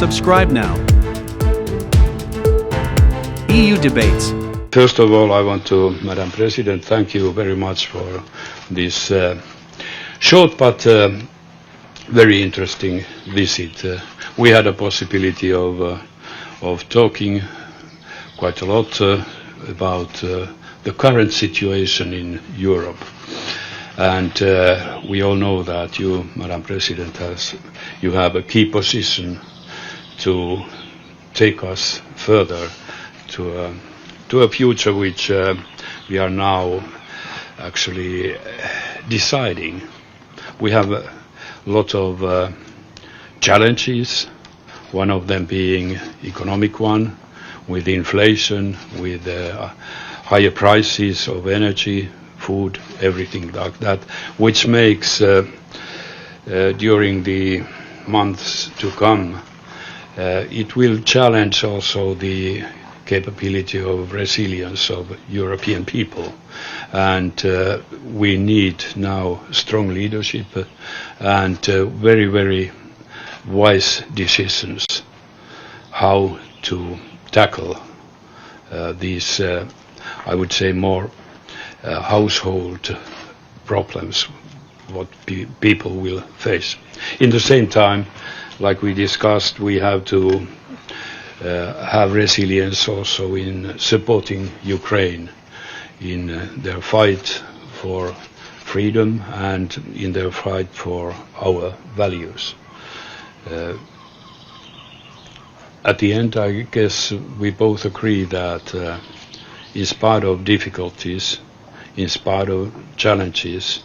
Subscribe now. EU Debates. First of all, I want to, Madam President, thank you very much for this short but very interesting visit. We had a possibility of talking quite a lot about the current situation in Europe. And we all know that you, Madam President, you have a key position to take us further to a future which we are now actually deciding. We have a lot of challenges, one of them being economic one, with inflation, with higher prices of energy, food, everything like that, which makes during the months to come, it will challenge also the capability of resilience of European people. And we need now strong leadership and very, very wise decisions how to tackle these, I would say, more household problems what people will face. In the same time, like we discussed, we have to have resilience also in supporting Ukraine in their fight for freedom and in their fight for our values. At the end, I guess we both agree that in spite of difficulties, in spite of challenges,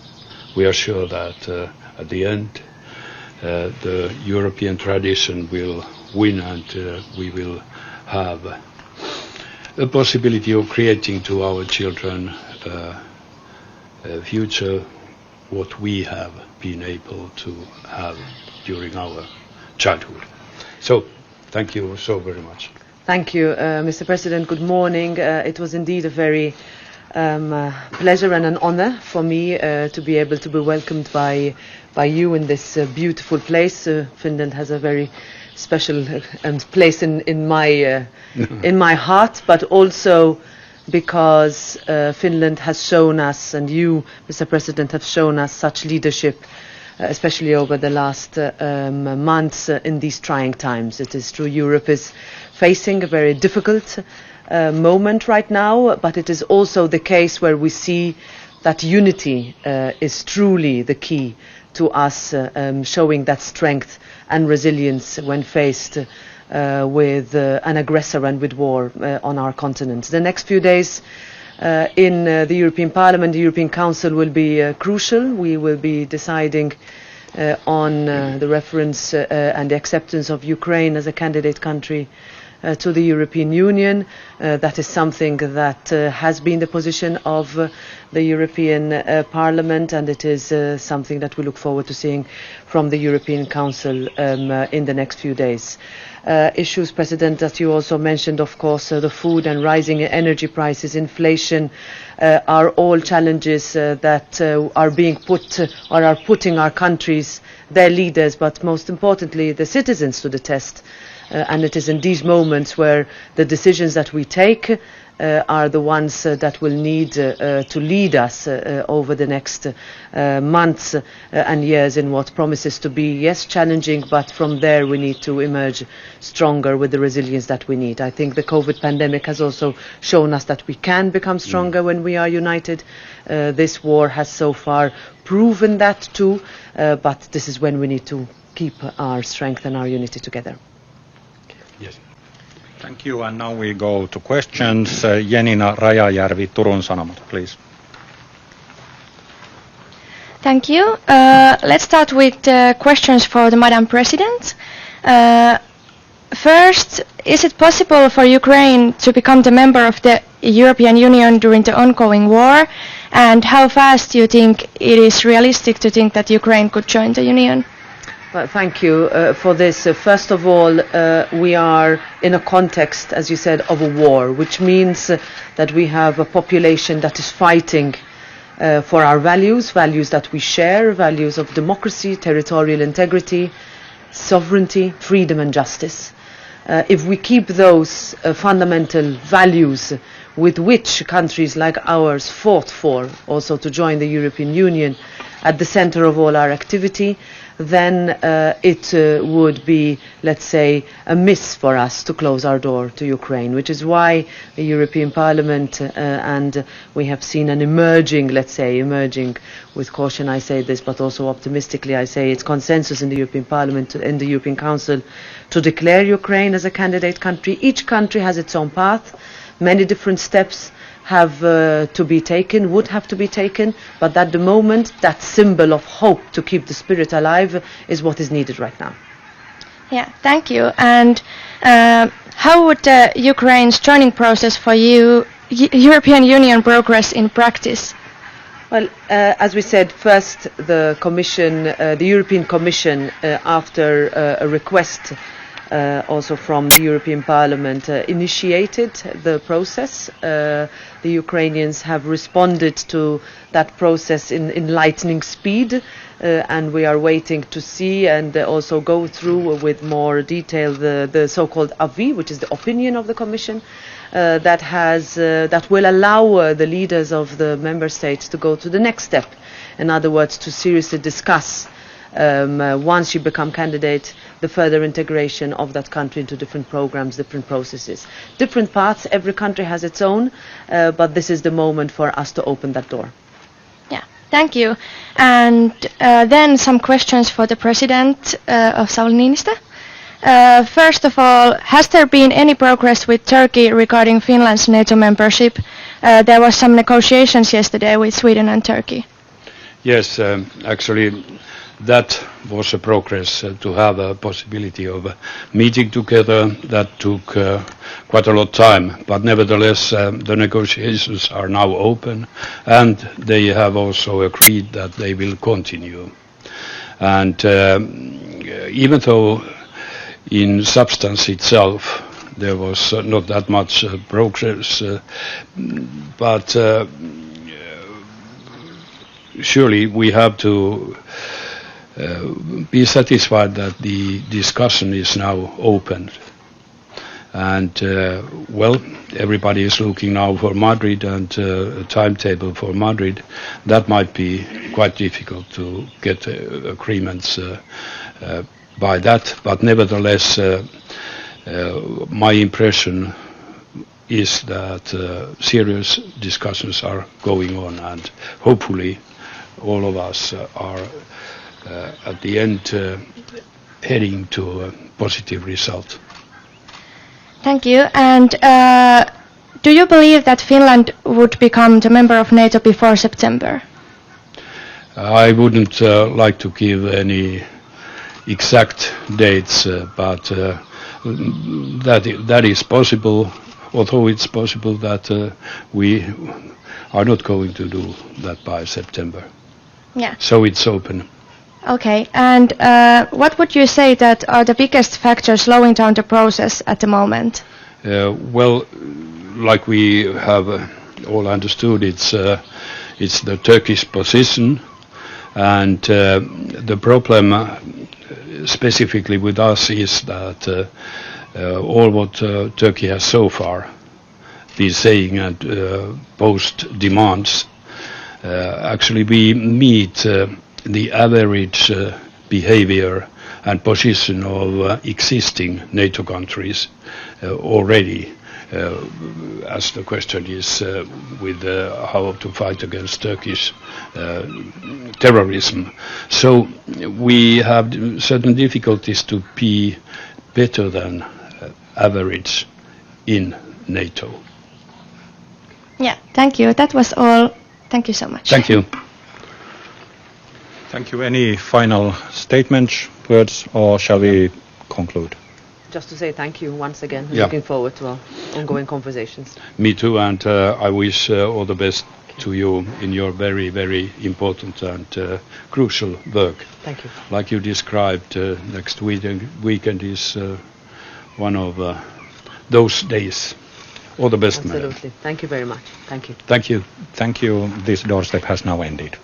we are sure that at the end the European tradition will win and we will have a possibility of creating to our children a future what we have been able to have during our childhood. So, thank you so very much. Thank you, Mr. President. Good morning. It was indeed a very pleasure and an honor for me to be able to be welcomed by you in this beautiful place. Finland has a very special place in my heart, but also because Finland has shown us, and you, Mr. President, have shown us such leadership, especially over the last months in these trying times. It is true Europe is facing a very difficult moment right now, but it is also the case where we see that unity is truly the key to us showing that strength and resilience when faced with an aggressor and with war on our continent. The next few days in the European Parliament, the European Council will be crucial. We will be deciding on the reference and the acceptance of Ukraine as a candidate country to the European Union. That is something that has been the position of the European Parliament, and it is something that we look forward to seeing from the European Council in the next few days. Issues, President, that you also mentioned, of course, the food and rising energy prices, inflation, are all challenges that are being put or are putting our countries, their leaders, but most importantly the citizens to the test. And it is in these moments where the decisions that we take are the ones that will need to lead us over the next months and years in what promises to be, yes, challenging, but from there we need to emerge stronger with the resilience that we need. I think the COVID pandemic has also shown us that we can become stronger when we are united. This war has so far proven that too, but this is when we need to keep our strength and our unity together. Yes. Thank you, and now we go to questions. Jenina Rajajärvi, Turun Sanomat, please. Thank you. Let's start with questions for the Madam President. First, is it possible for Ukraine to become the member of the European Union during the ongoing war? And how fast do you think it is realistic to think that Ukraine could join the Union? Well, thank you for this. First of all, we are in a context, as you said, of a war, which means that we have a population that is fighting for our values, values that we share, values of democracy, territorial integrity, sovereignty, freedom and justice. If we keep those fundamental values with which countries like ours fought for also to join the European Union at the center of all our activity, then it would be, let's say, a miss for us to close our door to Ukraine, which is why the European Parliament and we have seen an emerging with caution I say this, but also optimistically I say it's consensus in the European Parliament and the European Council to declare Ukraine as a candidate country. Each country has its own path. Many different steps have to be taken, would have to be taken, but at the moment that symbol of hope to keep the spirit alive is what is needed right now. Yeah, thank you. And how would Ukraine's joining process for European Union progress in practice? Well, as we said, first the Commission, the European Commission, after a request also from the European Parliament, initiated the process. The Ukrainians have responded to that process in lightning speed, and we are waiting to see and also go through with more detail the so-called avis, which is the opinion of the Commission, that will allow the leaders of the member states to go to the next step. In other words, to seriously discuss once you become candidate, the further integration of that country into different programs, different processes. Different paths, every country has its own, but this is the moment for us to open that door. Yeah, thank you. And then some questions for the President of Sauli Niinistö. First of all, has there been any progress with Turkey regarding Finland's NATO membership? There was some negotiations yesterday with Sweden and Turkey. Yes, actually that was a progress to have a possibility of meeting together. That took quite a lot of time, but nevertheless the negotiations are now open and they have also agreed that they will continue. And even though in substance itself there was not that much progress, but surely we have to be satisfied that the discussion is now opened. And well, everybody is looking now for Madrid and a timetable for Madrid. That might be quite difficult to get agreements by that, but nevertheless my impression is that serious discussions are going on, and hopefully all of us are at the end heading to a positive result. Thank you. And do you believe that Finland would become the member of NATO before September? I wouldn't like to give any exact dates, but that is possible, although it's possible that we are not going to do that by September. Yeah. So it's open. Okay, and what would you say that are the biggest factors slowing down the process at the moment? Well, like we have all understood, it's the Turkish position, and the problem specifically with us is that all what Turkey has so far been saying and post demands, actually we meet the average behavior and position of existing NATO countries already, as the question is with how to fight against Turkish terrorism. So we have certain difficulties to be better than average in NATO. Yeah, thank you. That was all. Thank you so much. Thank you. Thank you. Any final statements, words, or shall we conclude? Just to say thank you once again. Yeah. Looking forward to our ongoing conversations. Me too, and I wish all the best to you in your very, very important and crucial work. Thank you. Like you described, next weekend is one of those days. All the best, Absolutely. madam. Thank you very much. Thank you. Thank you. Thank you. This doorstep has now ended.